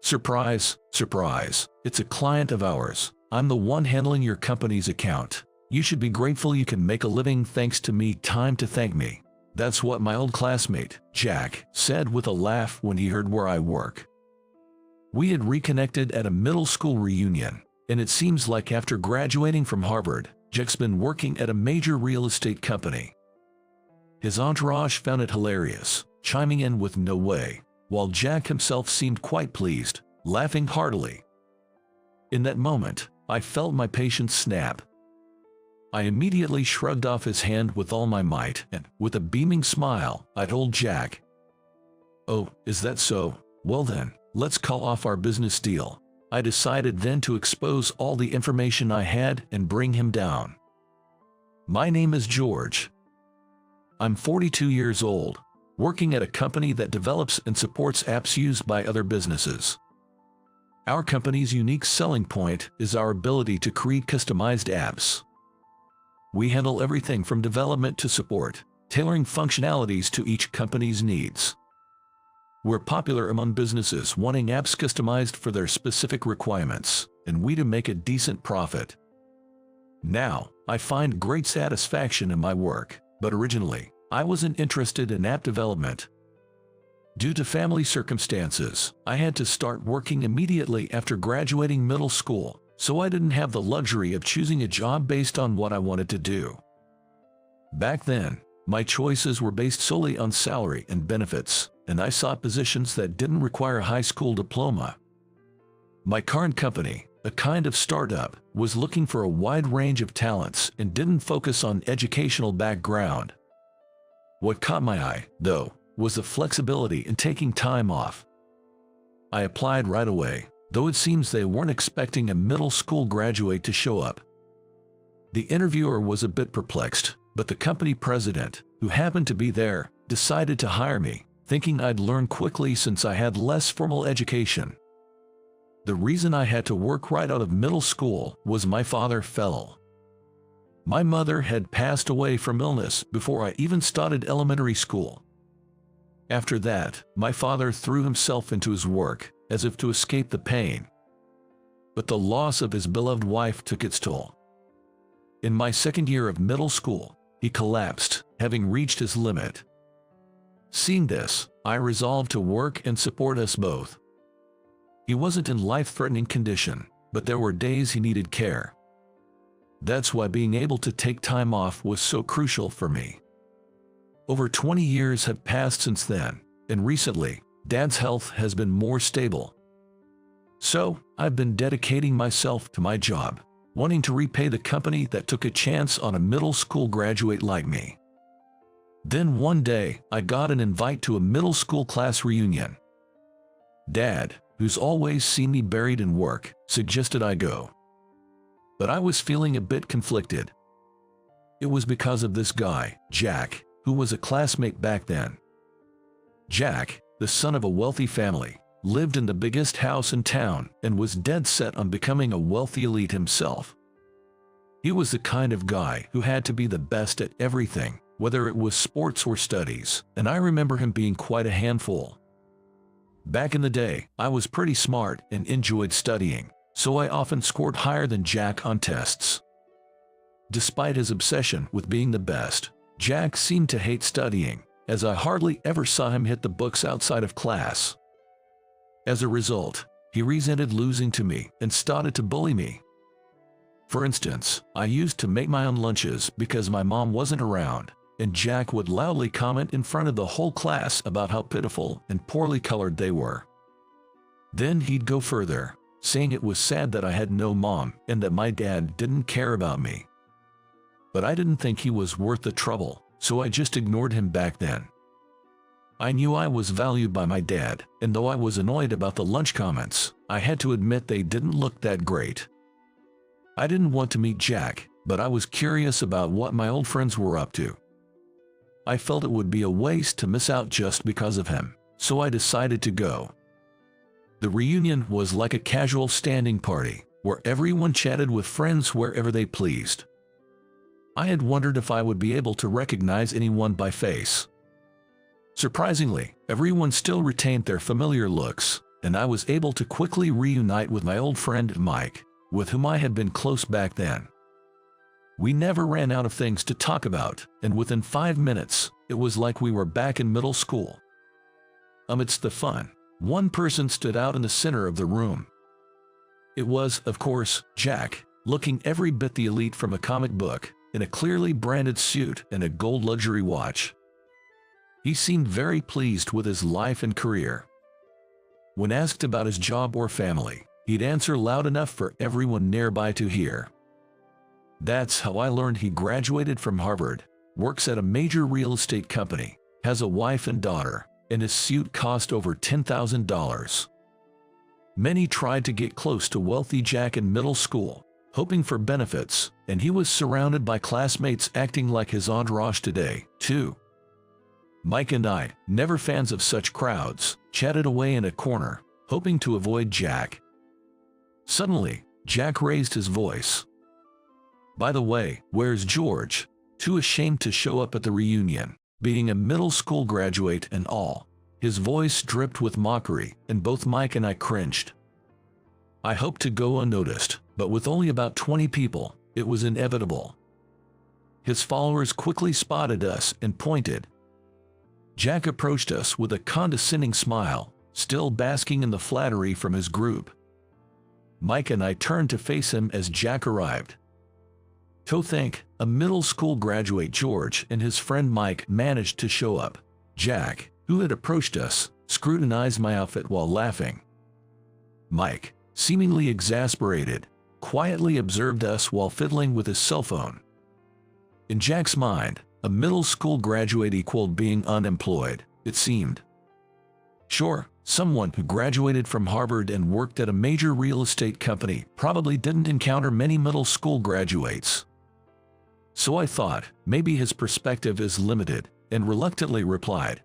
Surprise, surprise, it's a client of ours. I'm the one handling your company's account. You should be grateful you can make a living thanks to me. Time to thank me. That's what my old classmate, Jack, said with a laugh when he heard where I work. We had reconnected at a middle school reunion, and it seems like after graduating from Harvard, Jack's been working at a major real estate company. His entourage found it hilarious, chiming in with "no way," while Jack himself seemed quite pleased, laughing heartily. In that moment, I felt my patience snap. I immediately shrugged off his hand with all my might, and, with a beaming smile, I told Jack, "Oh, is that so? Well then, let's call off our business deal." I decided then to expose all the information I had and bring him down. My name is George. I'm 42 years old, working at a company that develops and supports apps used by other businesses. Our company's unique selling point is our ability to create customized apps. We handle everything from development to support, tailoring functionalities to each company's needs. We're popular among businesses wanting apps customized for their specific requirements, and we do make a decent profit. Now, I find great satisfaction in my work, but originally, I wasn't interested in app development. Due to family circumstances, I had to start working immediately after graduating middle school, so I didn't have the luxury of choosing a job based on what I wanted to do. Back then, my choices were based solely on salary and benefits, and I sought positions that didn't require a high school diploma. My current company, a kind of startup, was looking for a wide range of talents and didn't focus on educational background. What caught my eye, though, was the flexibility in taking time off. I applied right away, though it seems they weren't expecting a middle school graduate to show up. The interviewer was a bit perplexed, but the company president, who happened to be there, decided to hire me, thinking I'd learn quickly since I had less formal education. The reason I had to work right out of middle school was my father fell. My mother had passed away from illness before I even started elementary school. After that, my father threw himself into his work, as if to escape the pain. But the loss of his beloved wife took its toll. In my second year of middle school, he collapsed, having reached his limit. Seeing this, I resolved to work and support us both. He wasn't in life-threatening condition, but there were days he needed care. That's why being able to take time off was so crucial for me. Over 20 years have passed since then, and recently, Dad's health has been more stable. So, I've been dedicating myself to my job, wanting to repay the company that took a chance on a middle school graduate like me. Then one day, I got an invite to a middle school class reunion. Dad, who's always seen me buried in work, suggested I go. But I was feeling a bit conflicted. It was because of this guy, Jack, who was a classmate back then. Jack, the son of a wealthy family, lived in the biggest house in town and was dead set on becoming a wealthy elite himself. He was the kind of guy who had to be the best at everything, whether it was sports or studies, and I remember him being quite a handful. Back in the day, I was pretty smart and enjoyed studying, so I often scored higher than Jack on tests. Despite his obsession with being the best, Jack seemed to hate studying, as I hardly ever saw him hit the books outside of class. As a result, he resented losing to me and started to bully me. For instance, I used to make my own lunches because my mom wasn't around, and Jack would loudly comment in front of the whole class about how pitiful and poorly colored they were. Then he'd go further, saying it was sad that I had no mom and that my dad didn't care about me. But I didn't think he was worth the trouble, so I just ignored him back then. I knew I was valued by my dad, and though I was annoyed about the lunch comments, I had to admit they didn't look that great. I didn't want to meet Jack, but I was curious about what my old friends were up to. I felt it would be a waste to miss out just because of him, so I decided to go. The reunion was like a casual standing party, where everyone chatted with friends wherever they pleased. I had wondered if I would be able to recognize anyone by face. Surprisingly, everyone still retained their familiar looks, and I was able to quickly reunite with my old friend Mike, with whom I had been close back then. We never ran out of things to talk about, and within 5 minutes, it was like we were back in middle school. Amidst the fun, one person stood out in the center of the room. It was, of course, Jack, looking every bit the elite from a comic book, in a clearly branded suit and a gold luxury watch. He seemed very pleased with his life and career. When asked about his job or family, he'd answer loud enough for everyone nearby to hear. That's how I learned he graduated from Harvard, works at a major real estate company, has a wife and daughter, and his suit cost over $10,000. Many tried to get close to wealthy Jack in middle school, hoping for benefits, and he was surrounded by classmates acting like his entourage today, too. Mike and I, never fans of such crowds, chatted away in a corner, hoping to avoid Jack. Suddenly, Jack raised his voice. "By the way, where's George?" Too ashamed to show up at the reunion, being a middle school graduate and all. His voice dripped with mockery, and both Mike and I cringed. I hoped to go unnoticed, but with only about 20 people, it was inevitable. His followers quickly spotted us and pointed. Jack approached us with a condescending smile, still basking in the flattery from his group. Mike and I turned to face him as Jack arrived. To think, a middle school graduate George and his friend Mike managed to show up. Jack, who had approached us, scrutinized my outfit while laughing. Mike, seemingly exasperated, quietly observed us while fiddling with his cell phone. In Jack's mind, a middle school graduate equaled being unemployed, it seemed. Sure, someone who graduated from Harvard and worked at a major real estate company probably didn't encounter many middle school graduates. So I thought, maybe his perspective is limited, and reluctantly replied,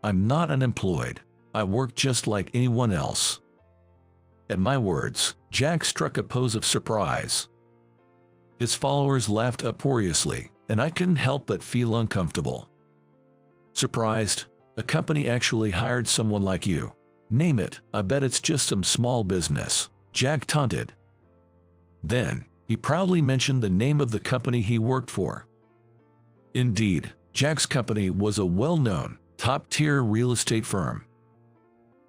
"I'm not unemployed. I work just like anyone else." At my words, Jack struck a pose of surprise. His followers laughed uproariously, and I couldn't help but feel uncomfortable. Surprised? A company actually hired someone like you? Name it, I bet it's just some small business, Jack taunted. Then, he proudly mentioned the name of the company he worked for. Indeed, Jack's company was a well-known, top-tier real estate firm.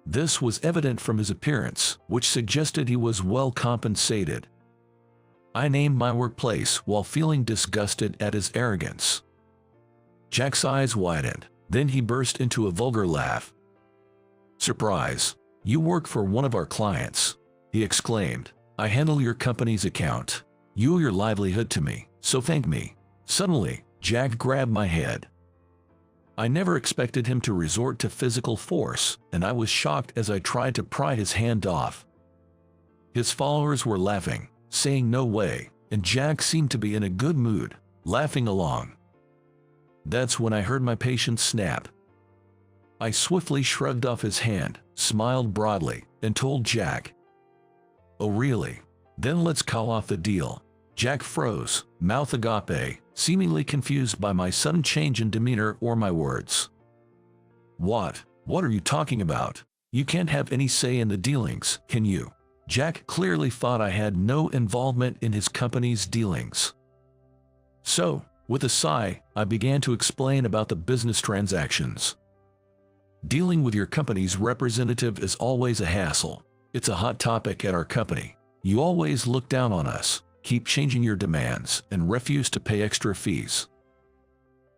This was evident from his appearance, which suggested he was well compensated. I named my workplace while feeling disgusted at his arrogance. Jack's eyes widened, then he burst into a vulgar laugh. "Surprise! You work for one of our clients," he exclaimed. "I handle your company's account. You owe your livelihood to me, so thank me." Suddenly, Jack grabbed my head. I never expected him to resort to physical force, and I was shocked as I tried to pry his hand off. His followers were laughing, saying no way, and Jack seemed to be in a good mood, laughing along. That's when I heard my patience snap. I swiftly shrugged off his hand, smiled broadly, and told Jack, "Oh really? Then let's call off the deal." Jack froze, mouth agape, seemingly confused by my sudden change in demeanor or my words. What are you talking about? You can't have any say in the dealings, can you?" Jack clearly thought I had no involvement in his company's dealings. So, with a sigh, I began to explain about the business transactions. "Dealing with your company's representative is always a hassle. It's a hot topic at our company. You always look down on us, keep changing your demands, and refuse to pay extra fees."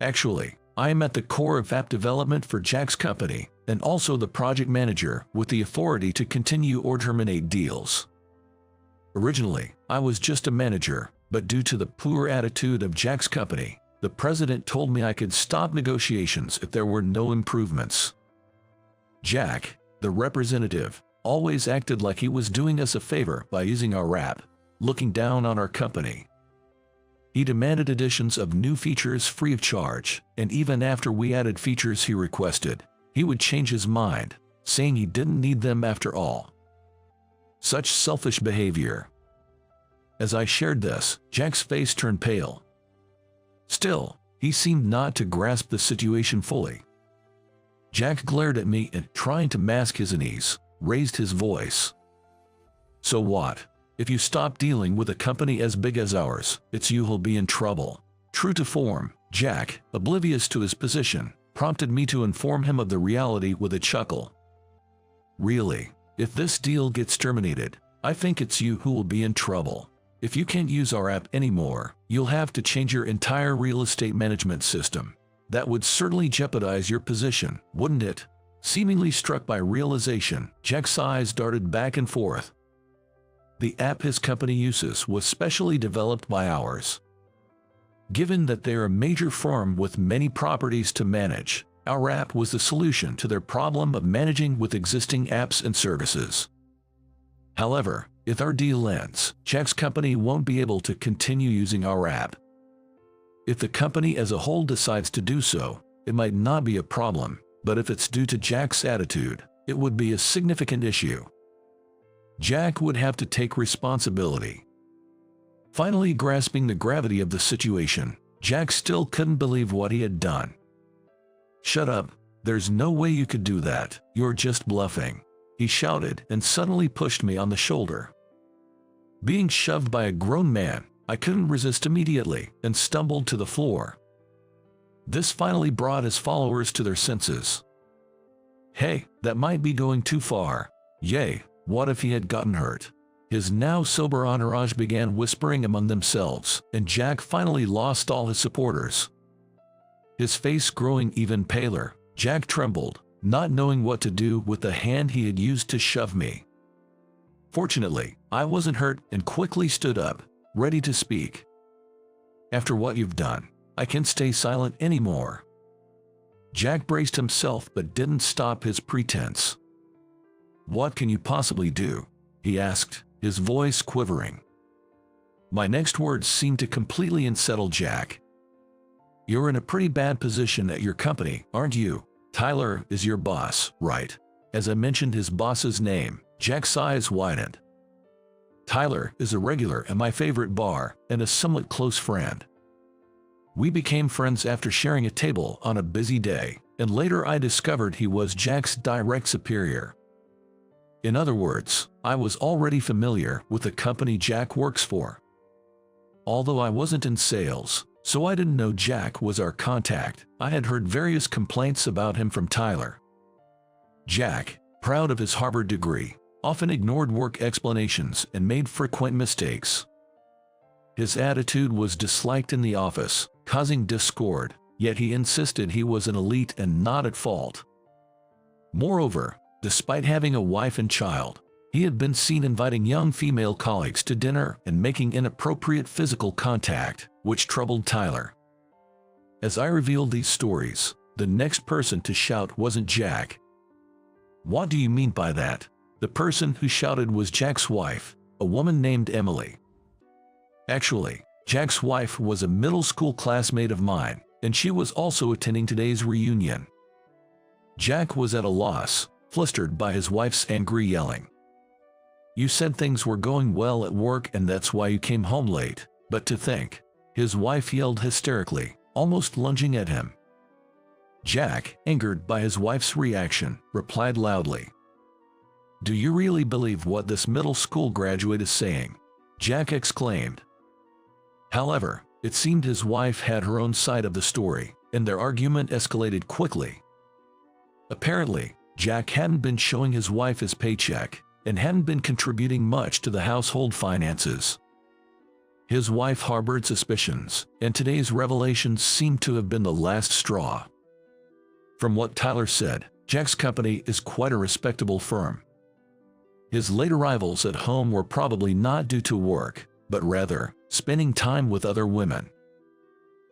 Actually, I am at the core of app development for Jack's company, and also the project manager with the authority to continue or terminate deals. Originally, I was just a manager, but due to the poor attitude of Jack's company, the president told me I could stop negotiations if there were no improvements. Jack, the representative, always acted like he was doing us a favor by using our app, looking down on our company. He demanded additions of new features free of charge, and even after we added features he requested, he would change his mind, saying he didn't need them after all. Such selfish behavior. As I shared this, Jack's face turned pale. Still, he seemed not to grasp the situation fully. Jack glared at me and, trying to mask his unease, raised his voice. So what? If you stop dealing with a company as big as ours, it's you who'll be in trouble. True to form, Jack, oblivious to his position, prompted me to inform him of the reality with a chuckle. Really, if this deal gets terminated, I think it's you who will be in trouble. If you can't use our app anymore, you'll have to change your entire real estate management system. That would certainly jeopardize your position, wouldn't it? Seemingly struck by realization, Jack's eyes darted back and forth. The app his company uses was specially developed by ours. Given that they're a major firm with many properties to manage, our app was the solution to their problem of managing with existing apps and services. However, if our deal ends, Jack's company won't be able to continue using our app. If the company as a whole decides to do so, it might not be a problem, but if it's due to Jack's attitude, it would be a significant issue. Jack would have to take responsibility. Finally grasping the gravity of the situation, Jack still couldn't believe what he had done. "Shut up, there's no way you could do that, you're just bluffing," he shouted and suddenly pushed me on the shoulder. Being shoved by a grown man, I couldn't resist immediately and stumbled to the floor. This finally brought his followers to their senses. "Hey, that might be going too far. Yay, what if he had gotten hurt?" His now sober entourage began whispering among themselves, and Jack finally lost all his supporters. His face growing even paler, Jack trembled, not knowing what to do with the hand he had used to shove me. Fortunately, I wasn't hurt and quickly stood up, ready to speak. "After what you've done, I can't stay silent anymore." Jack braced himself but didn't stop his pretense. "What can you possibly do?" he asked, his voice quivering. My next words seemed to completely unsettle Jack. "You're in a pretty bad position at your company, aren't you? Tyler is your boss, right?" As I mentioned his boss's name, Jack's eyes widened. "Tyler is a regular at my favorite bar and a somewhat close friend. We became friends after sharing a table on a busy day, and later I discovered he was Jack's direct superior. In other words, I was already familiar with the company Jack works for. Although I wasn't in sales, so I didn't know Jack was our contact, I had heard various complaints about him from Tyler. Jack, proud of his Harvard degree, often ignored work explanations and made frequent mistakes. His attitude was disliked in the office, causing discord, yet he insisted he was an elite and not at fault. Moreover, despite having a wife and child, he had been seen inviting young female colleagues to dinner and making inappropriate physical contact, which troubled Tyler. As I revealed these stories, the next person to shout wasn't Jack. "What do you mean by that?" The person who shouted was Jack's wife, a woman named Emily. Actually, Jack's wife was a middle school classmate of mine, and she was also attending today's reunion. Jack was at a loss, flustered by his wife's angry yelling. "You said things were going well at work and that's why you came home late, but to think," his wife yelled hysterically, almost lunging at him. Jack, angered by his wife's reaction, replied loudly. "Do you really believe what this middle school graduate is saying?" Jack exclaimed. However, it seemed his wife had her own side of the story, and their argument escalated quickly. Apparently, Jack hadn't been showing his wife his paycheck, and hadn't been contributing much to the household finances. His wife harbored suspicions, and today's revelations seemed to have been the last straw. From what Tyler said, Jack's company is quite a respectable firm. His late arrivals at home were probably not due to work, but rather, spending time with other women.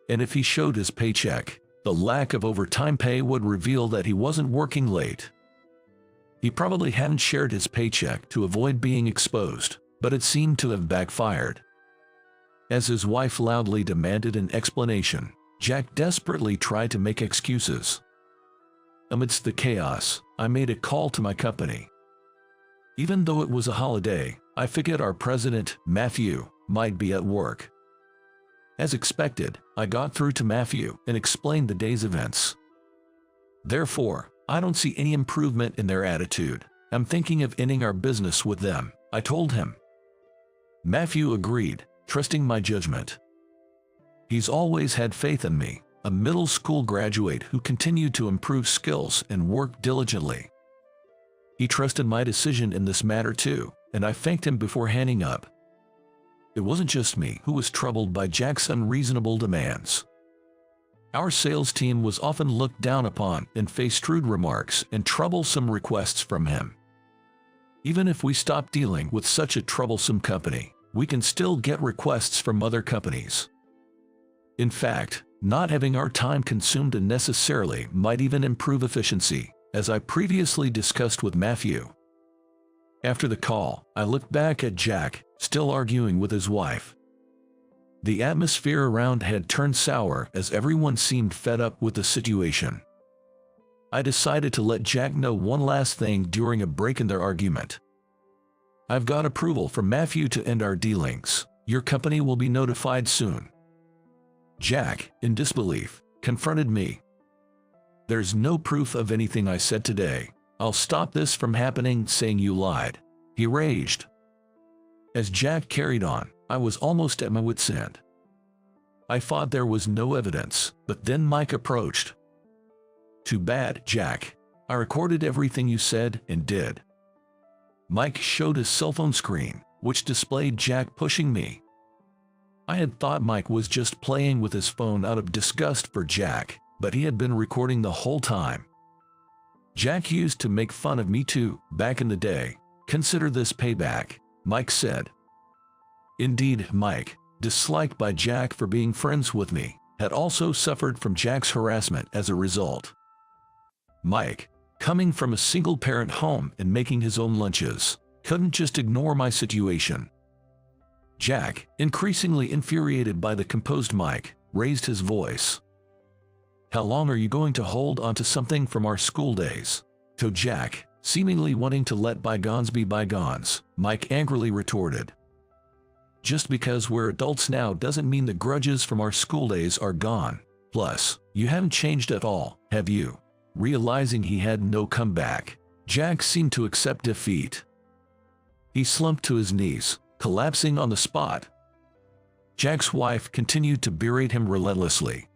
And if he showed his paycheck, the lack of overtime pay would reveal that he wasn't working late. He probably hadn't shared his paycheck to avoid being exposed, but it seemed to have backfired. As his wife loudly demanded an explanation, Jack desperately tried to make excuses. Amidst the chaos, I made a call to my company. Even though it was a holiday, I figured our president, Matthew, might be at work. As expected, I got through to Matthew and explained the day's events. Therefore, I don't see any improvement in their attitude. I'm thinking of ending our business with them, I told him. Matthew agreed, trusting my judgment. He's always had faith in me, a middle school graduate who continued to improve skills and work diligently. He trusted my decision in this matter too, and I thanked him before hanging up. It wasn't just me who was troubled by Jack's unreasonable demands. Our sales team was often looked down upon and faced rude remarks and troublesome requests from him. Even if we stop dealing with such a troublesome company, we can still get requests from other companies. In fact, not having our time consumed unnecessarily might even improve efficiency, as I previously discussed with Matthew. After the call, I looked back at Jack, still arguing with his wife. The atmosphere around had turned sour as everyone seemed fed up with the situation. I decided to let Jack know one last thing during a break in their argument. I've got approval from Matthew to end our dealings. Your company will be notified soon. Jack, in disbelief, confronted me. There's no proof of anything I said today. I'll stop this from happening, saying you lied. He raged. As Jack carried on, I was almost at my wit's end. I thought there was no evidence, but then Mike approached. Too bad, Jack. I recorded everything you said and did. Mike showed his cell phone screen, which displayed Jack pushing me. I had thought Mike was just playing with his phone out of disgust for Jack, but he had been recording the whole time. Jack used to make fun of me too, back in the day. Consider this payback, Mike said. Indeed, Mike, disliked by Jack for being friends with me, had also suffered from Jack's harassment as a result. Mike, coming from a single-parent home and making his own lunches, couldn't just ignore my situation. Jack, increasingly infuriated by the composed Mike, raised his voice. How long are you going to hold on to something from our school days? To Jack, seemingly wanting to let bygones be bygones, Mike angrily retorted. Just because we're adults now doesn't mean the grudges from our school days are gone. Plus, you haven't changed at all, have you? Realizing he had no comeback, Jack seemed to accept defeat. He slumped to his knees, collapsing on the spot. Jack's wife continued to berate him relentlessly.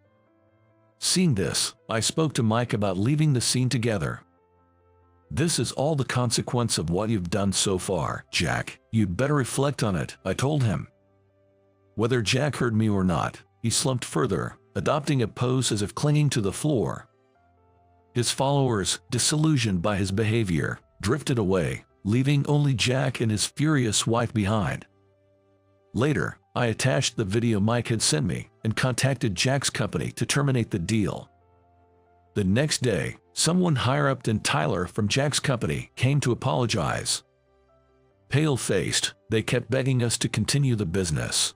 Seeing this, I spoke to Mike about leaving the scene together. This is all the consequence of what you've done so far, Jack. You'd better reflect on it, I told him. Whether Jack heard me or not, he slumped further, adopting a pose as if clinging to the floor. His followers, disillusioned by his behavior, drifted away, leaving only Jack and his furious wife behind. Later, I attached the video Mike had sent me and contacted Jack's company to terminate the deal. The next day, someone higher up than Tyler from Jack's company came to apologize. Pale-faced, they kept begging us to continue the business.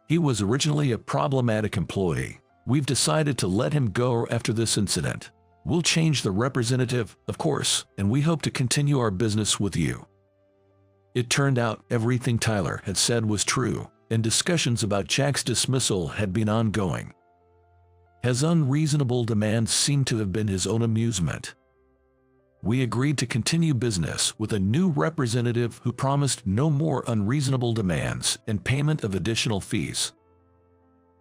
He was originally a problematic employee. We've decided to let him go after this incident. We'll change the representative, of course, and we hope to continue our business with you. It turned out everything Tyler had said was true, and discussions about Jack's dismissal had been ongoing. His unreasonable demands seemed to have been his own amusement. We agreed to continue business with a new representative who promised no more unreasonable demands and payment of additional fees.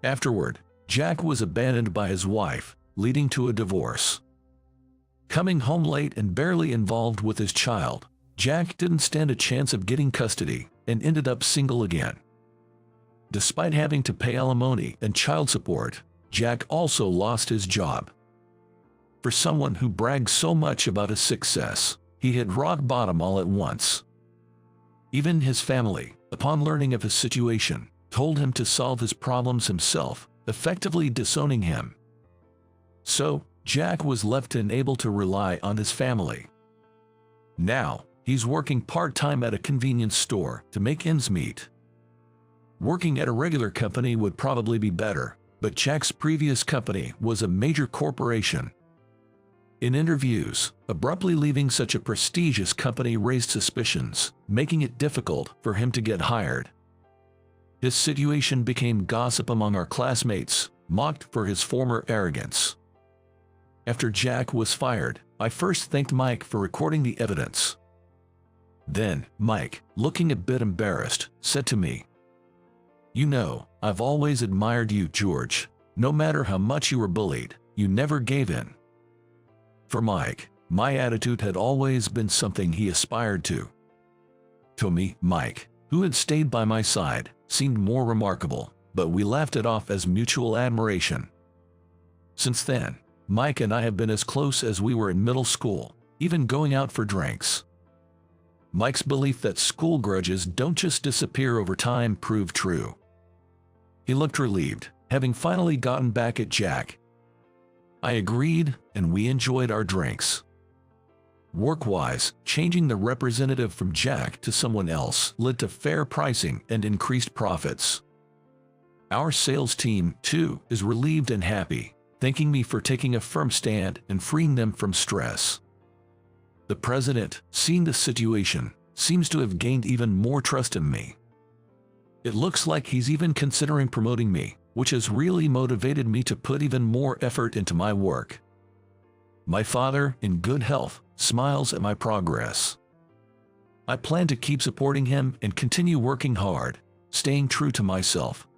Afterward, Jack was abandoned by his wife, leading to a divorce. Coming home late and barely involved with his child, Jack didn't stand a chance of getting custody and ended up single again. Despite having to pay alimony and child support, Jack also lost his job. For someone who bragged so much about his success, he hit rock bottom all at once. Even his family, upon learning of his situation, told him to solve his problems himself, effectively disowning him. So, Jack was left unable to rely on his family. Now, he's working part-time at a convenience store to make ends meet. Working at a regular company would probably be better, but Jack's previous company was a major corporation. In interviews, abruptly leaving such a prestigious company raised suspicions, making it difficult for him to get hired. His situation became gossip among our classmates, mocked for his former arrogance. After Jack was fired, I first thanked Mike for recording the evidence. Then, Mike, looking a bit embarrassed, said to me, "You know, I've always admired you, George. No matter how much you were bullied, you never gave in." For Mike, my attitude had always been something he aspired to. To me, Mike, who had stayed by my side, seemed more remarkable, but we laughed it off as mutual admiration. Since then, Mike and I have been as close as we were in middle school, even going out for drinks. Mike's belief that school grudges don't just disappear over time proved true. He looked relieved, having finally gotten back at Jack. I agreed, and we enjoyed our drinks. Work-wise, changing the representative from Jack to someone else led to fair pricing and increased profits. Our sales team, too, is relieved and happy, thanking me for taking a firm stand and freeing them from stress. The president, seeing the situation, seems to have gained even more trust in me. It looks like he's even considering promoting me, which has really motivated me to put even more effort into my work. My father, in good health, smiles at my progress. I plan to keep supporting him and continue working hard, staying true to myself.